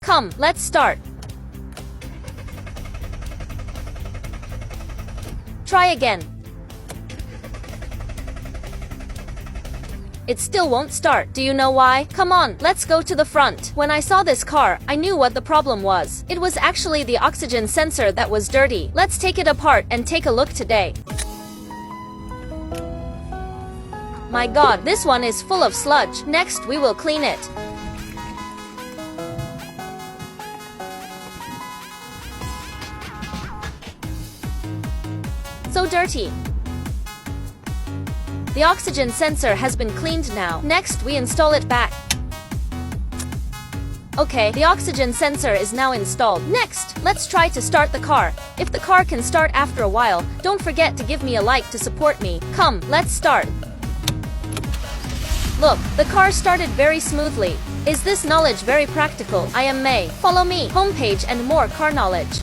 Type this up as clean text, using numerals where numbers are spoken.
Come, let's start. Try again. It still won't start. Do you know why? Come on, let's go to the front. When I saw this car, I knew what the problem was. It was actually the oxygen sensor that was dirty. Let's take it apart and take a look today. My God, this one is full of sludge. Next, we will clean it. So dirty. The oxygen sensor has been cleaned now. Next, we install it back. Okay, the oxygen sensor is now installed. Next, let's try to start the car. If the car can start after a while, don't forget to give me a like to support me. Come, let's start. Look, the car started very smoothly. Is this knowledge very practical? I am May. Follow me, homepage and more car knowledge.